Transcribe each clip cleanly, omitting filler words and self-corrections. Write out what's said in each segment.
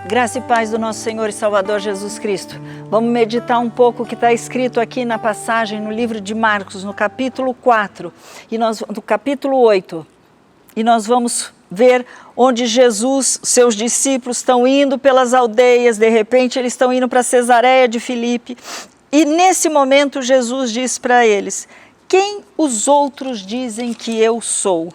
Graça e paz do nosso Senhor e Salvador Jesus Cristo. Vamos meditar um pouco o que está escrito aqui na passagem no livro de Marcos, no capítulo 4, no capítulo 8. E nós vamos ver onde Jesus, seus discípulos estão indo pelas aldeias, de repente eles estão indo para Cesareia de Filipe. E nesse momento Jesus diz para eles: quem os outros dizem que eu sou?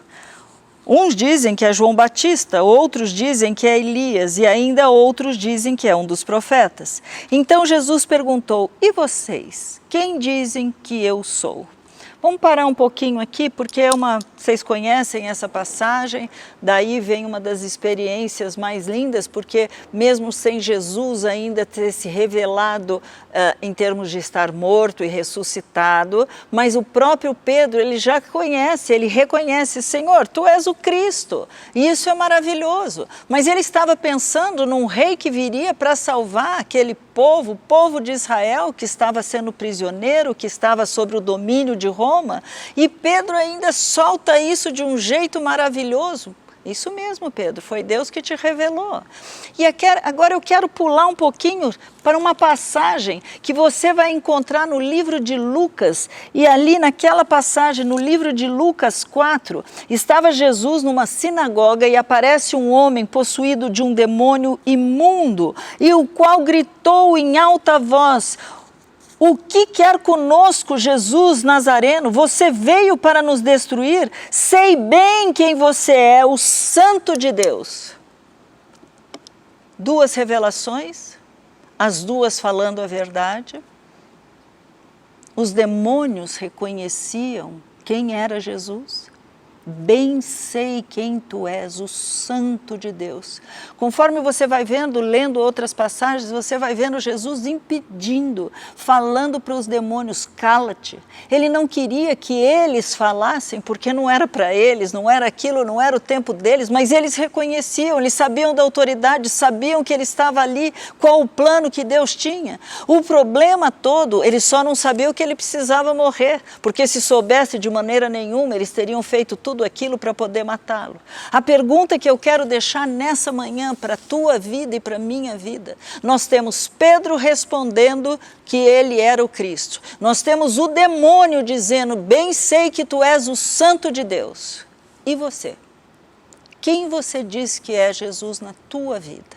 Uns dizem que é João Batista, outros dizem que é Elias e ainda outros dizem que é um dos profetas. Então Jesus perguntou: e vocês? Quem dizem que eu sou? Vamos parar um pouquinho aqui, porque vocês conhecem essa passagem, daí vem uma das experiências mais lindas, porque mesmo sem Jesus ainda ter se revelado em termos de estar morto e ressuscitado, mas o próprio Pedro, ele já conhece, ele reconhece: Senhor, Tu és o Cristo, e isso é maravilhoso. Mas ele estava pensando num rei que viria para salvar aquele povo, o povo de Israel, que estava sendo prisioneiro, que estava sob o domínio de Roma, e Pedro ainda solta isso de um jeito maravilhoso. Isso mesmo, Pedro, foi Deus que te revelou. E agora eu quero pular um pouquinho para uma passagem que você vai encontrar no livro de Lucas, e ali naquela passagem, no livro de Lucas 4, estava Jesus numa sinagoga e aparece um homem possuído de um demônio imundo, e o qual gritou em alta voz: o que quer conosco, Jesus Nazareno? Você veio para nos destruir? Sei bem quem você é, o Santo de Deus. Duas revelações, as duas falando a verdade. Os demônios reconheciam quem era Jesus. Bem sei quem Tu és, o Santo de Deus. Conforme você vai vendo, lendo outras passagens, você vai vendo Jesus impedindo, falando para os demônios: cala-te. Ele não queria que eles falassem, porque não era para eles, não era aquilo, não era o tempo deles, mas eles reconheciam, eles sabiam da autoridade, sabiam que ele estava ali, qual o plano que Deus tinha. O problema todo, eles só não sabiam que ele precisava morrer, porque se soubesse de maneira nenhuma, eles teriam feito tudo aquilo para poder matá-lo. A pergunta que eu quero deixar nessa manhã para a tua vida e para a minha vida: nós temos Pedro respondendo que ele era o Cristo. Nós temos o demônio dizendo: bem sei que Tu és o Santo de Deus. E você? Quem você diz que é Jesus na tua vida?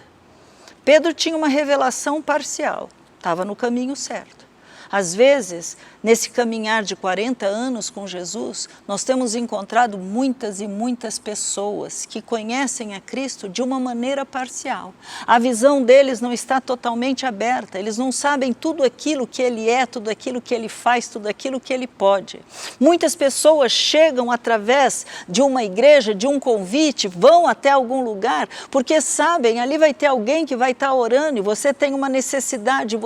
Pedro tinha uma revelação parcial, estava no caminho certo. Às vezes, nesse caminhar de 40 anos com Jesus, nós temos encontrado muitas e muitas pessoas que conhecem a Cristo de uma maneira parcial. A visão deles não está totalmente aberta, eles não sabem tudo aquilo que Ele é, tudo aquilo que Ele faz, tudo aquilo que Ele pode. Muitas pessoas chegam através de uma igreja, de um convite, vão até algum lugar, porque sabem, ali vai ter alguém que vai estar orando, e você tem uma necessidade,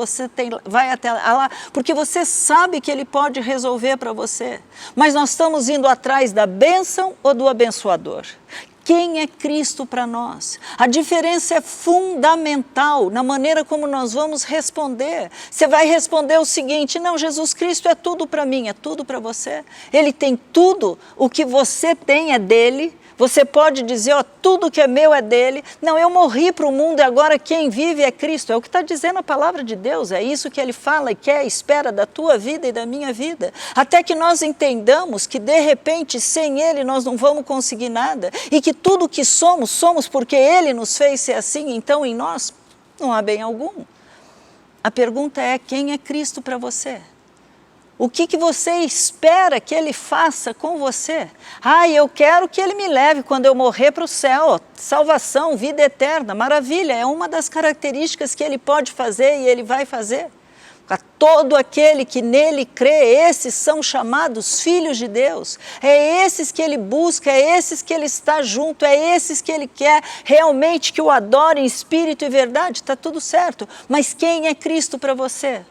vai até lá, porque você sabe que Ele pode resolver para você. Mas nós estamos indo atrás da bênção ou do abençoador? Quem é Cristo para nós? A diferença é fundamental na maneira como nós vamos responder. Você vai responder o seguinte: não, Jesus Cristo é tudo para mim, é tudo para você. Ele tem tudo, o que você tem é dele. Você pode dizer: ó, tudo que é meu é dele. Não, eu morri para o mundo e agora quem vive é Cristo. É o que está dizendo a palavra de Deus. É isso que Ele fala e quer, espera da tua vida e da minha vida. Até que nós entendamos que de repente sem Ele nós não vamos conseguir nada. E que tudo que somos, somos porque Ele nos fez ser assim. Então em nós não há bem algum. A pergunta é: quem é Cristo para você? O que você espera que Ele faça com você? Eu quero que Ele me leve quando eu morrer para o céu. Salvação, vida eterna, maravilha. É uma das características que Ele pode fazer e Ele vai fazer. A todo aquele que nele crê, esses são chamados filhos de Deus. É esses que Ele busca, é esses que Ele está junto, é esses que Ele quer realmente que o adorem em espírito e verdade. Está tudo certo. Mas quem é Cristo para você?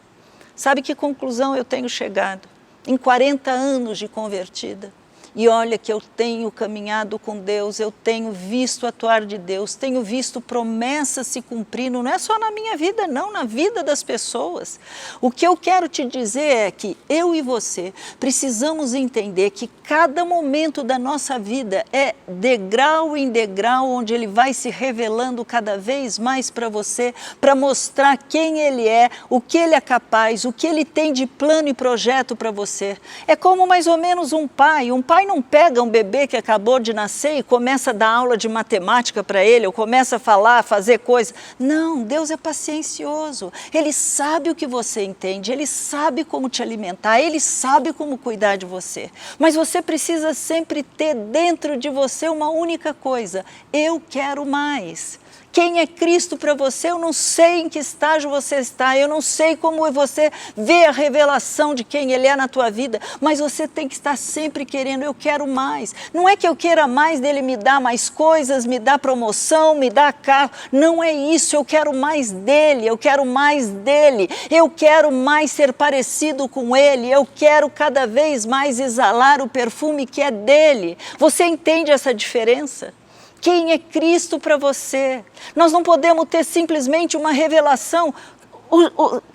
Sabe que conclusão eu tenho chegado? Em 40 anos de convertida, E olha que eu tenho caminhado com Deus, eu tenho visto atuar de Deus, tenho visto promessas se cumprindo, não é só na minha vida não, na vida das pessoas. O que eu quero te dizer é que eu e você precisamos entender que cada momento da nossa vida é degrau em degrau, onde Ele vai se revelando cada vez mais para você, para mostrar quem Ele é, o que Ele é capaz, o que Ele tem de plano e projeto para você. É como mais ou menos um pai não pega um bebê que acabou de nascer e começa a dar aula de matemática para ele, ou começa a falar, a fazer coisa. Não, Deus é paciencioso. Ele sabe o que você entende, Ele sabe como te alimentar, Ele sabe como cuidar de você. Mas você precisa sempre ter dentro de você uma única coisa: eu quero mais. Quem é Cristo para você? Eu não sei em que estágio você está, eu não sei como você vê a revelação de quem Ele é na tua vida, mas você tem que estar sempre querendo, eu quero mais. Não é que eu queira mais dele me dar mais coisas, me dar promoção, me dar carro, não é isso, eu quero mais dele, eu quero mais dele, eu quero mais ser parecido com ele, eu quero cada vez mais exalar o perfume que é dele. Você entende essa diferença? Quem é Cristo para você? Nós não podemos ter simplesmente uma revelação.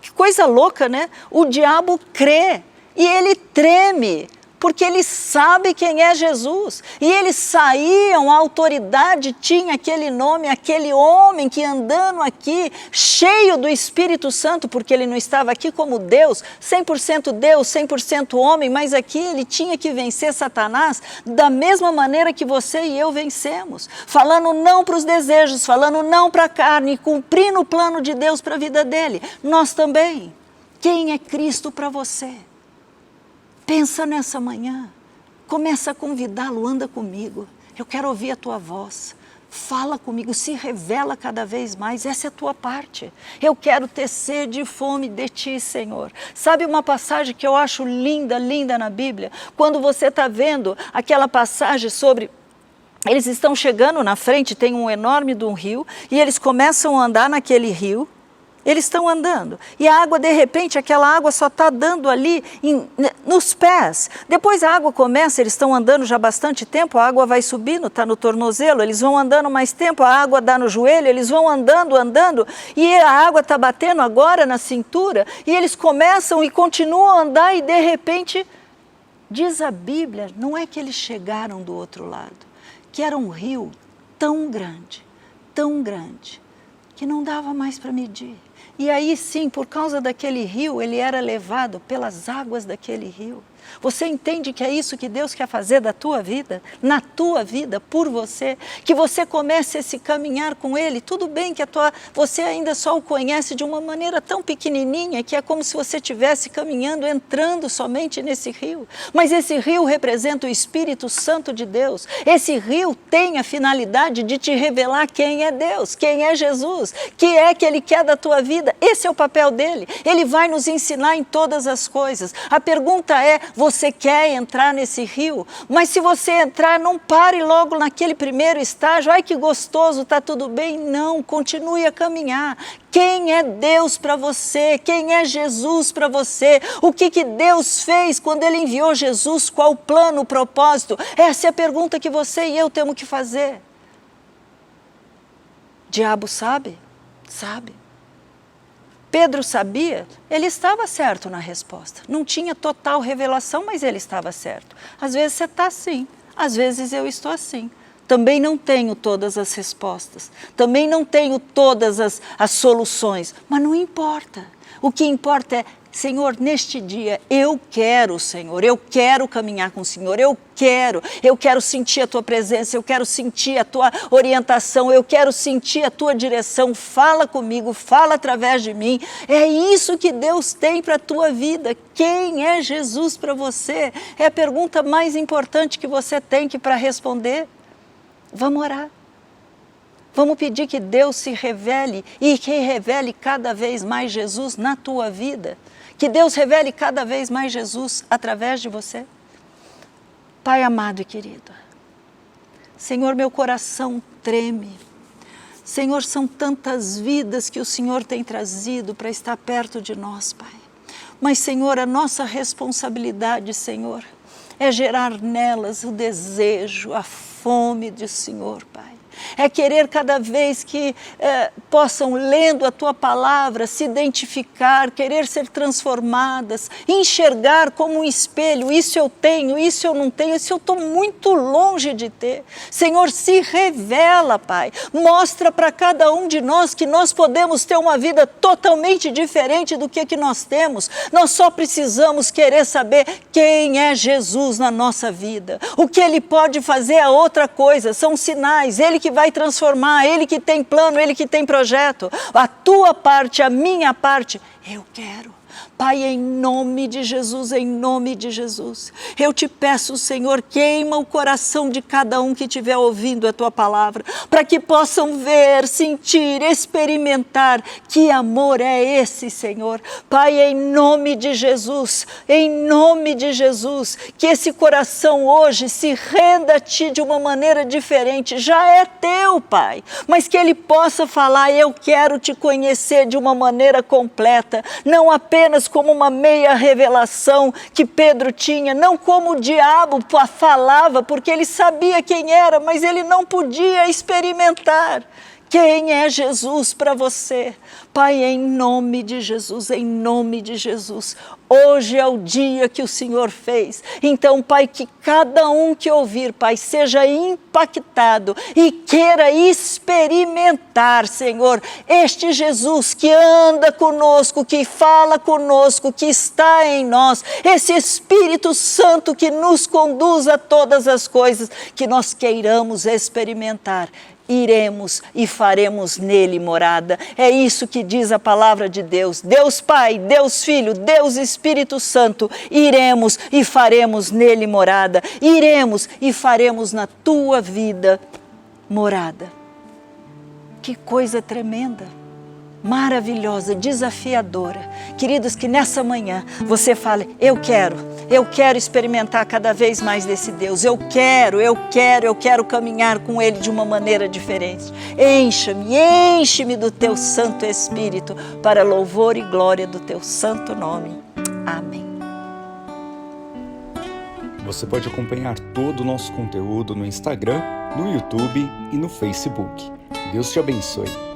Que coisa louca, né? O diabo crê e ele treme, porque ele sabe quem é Jesus. E eles saíam, a autoridade tinha aquele nome, aquele homem que andando aqui, cheio do Espírito Santo, porque ele não estava aqui como Deus, 100% homem, mas aqui ele tinha que vencer Satanás da mesma maneira que você e eu vencemos. Falando não para os desejos, falando não para a carne, cumprindo o plano de Deus para a vida dele. Nós também. Quem é Cristo para você? Pensa nessa manhã, começa a convidá-lo, anda comigo, eu quero ouvir a tua voz, fala comigo, se revela cada vez mais, essa é a tua parte. Eu quero ter sede e fome de ti, Senhor. Sabe uma passagem que eu acho linda, linda na Bíblia? Quando você está vendo aquela passagem sobre... Eles estão chegando na frente, tem um enorme de um rio, e eles começam a andar naquele rio. Eles estão andando e a água, de repente, aquela água só está dando ali nos pés. Depois a água começa, eles estão andando já há bastante tempo, a água vai subindo, está no tornozelo, eles vão andando mais tempo, a água dá no joelho, eles vão andando, e a água está batendo agora na cintura, e eles começam e continuam a andar e de repente, diz a Bíblia, não é que eles chegaram do outro lado, que era um rio tão grande, que não dava mais para medir. E aí sim, por causa daquele rio, ele era levado pelas águas daquele rio. Você entende que é isso que Deus quer fazer da tua vida, na tua vida, por você? Que você comece a se caminhar com Ele. Tudo bem que você ainda só o conhece de uma maneira tão pequenininha, que é como se você estivesse caminhando, entrando somente nesse rio. Mas esse rio representa o Espírito Santo de Deus. Esse rio tem a finalidade de te revelar quem é Deus, quem é Jesus, que é que Ele quer da tua vida. Esse é o papel dele. Ele vai nos ensinar em todas as coisas. A pergunta é, você quer entrar nesse rio? Mas se você entrar, não pare logo naquele primeiro estágio. Ai, que gostoso, está tudo bem. Não, continue a caminhar. Quem é Deus para você? Quem é Jesus para você? O que Deus fez quando Ele enviou Jesus? Qual o plano, o propósito? Essa é a pergunta que você e eu temos que fazer. Diabo sabe? Sabe. Pedro sabia, ele estava certo na resposta. Não tinha total revelação, mas ele estava certo. Às vezes você está assim, às vezes eu estou assim. Também não tenho todas as respostas, também não tenho todas as soluções, mas não importa. O que importa é, Senhor, neste dia, eu quero, Senhor, eu quero caminhar com o Senhor, eu quero sentir a Tua presença, eu quero sentir a Tua orientação, eu quero sentir a Tua direção, fala comigo, fala através de mim. É isso que Deus tem para a tua vida. Quem é Jesus para você? É a pergunta mais importante que você tem para responder. Vamos orar. Vamos pedir que Deus se revele e que revele cada vez mais Jesus na tua vida. Que Deus revele cada vez mais Jesus através de você. Pai amado e querido, Senhor, meu coração treme. Senhor, são tantas vidas que o Senhor tem trazido para estar perto de nós, Pai. Mas, Senhor, a nossa responsabilidade, Senhor, é gerar nelas o desejo, a fome do Senhor, Pai. É querer cada vez que possam, lendo a Tua palavra, se identificar, querer ser transformadas, enxergar como um espelho, isso eu tenho, isso eu não tenho, isso eu estou muito longe de ter. Senhor, se revela, Pai, mostra para cada um de nós que nós podemos ter uma vida totalmente diferente do que nós temos. Nós só precisamos querer saber quem é Jesus na nossa vida. O que Ele pode fazer é outra coisa, são sinais, Ele que vai transformar, Ele que tem plano, Ele que tem projeto. A tua parte, a minha parte, eu quero. Pai, em nome de Jesus, em nome de Jesus, eu te peço, Senhor, queima o coração de cada um que estiver ouvindo a Tua palavra, para que possam ver, sentir, experimentar que amor é esse, Senhor. Pai, em nome de Jesus, que esse coração hoje se renda a Ti de uma maneira diferente, já é Teu, Pai, mas que ele possa falar, eu quero Te conhecer de uma maneira completa, não apenas como uma meia revelação que Pedro tinha, não como o diabo falava, porque ele sabia quem era, mas ele não podia experimentar quem é Jesus para você. Pai, em nome de Jesus, hoje é o dia que o Senhor fez. Então, Pai, que cada um que ouvir, Pai, seja impactado e queira experimentar, Senhor, este Jesus que anda conosco, que fala conosco, que está em nós, esse Espírito Santo que nos conduz a todas as coisas, que nós queiramos experimentar. Iremos e faremos nele morada. É isso que diz a palavra de Deus. Deus Pai, Deus Filho, Deus Espírito Santo, iremos e faremos nele morada. Iremos e faremos na tua vida morada. Que coisa tremenda, maravilhosa, desafiadora. Queridos, que nessa manhã você fale, eu quero experimentar cada vez mais desse Deus, eu quero caminhar com Ele de uma maneira diferente. Enche-me do Teu Santo Espírito, para louvor e glória do Teu santo nome. Amém. Você pode acompanhar todo o nosso conteúdo no Instagram, no YouTube e no Facebook. Deus te abençoe.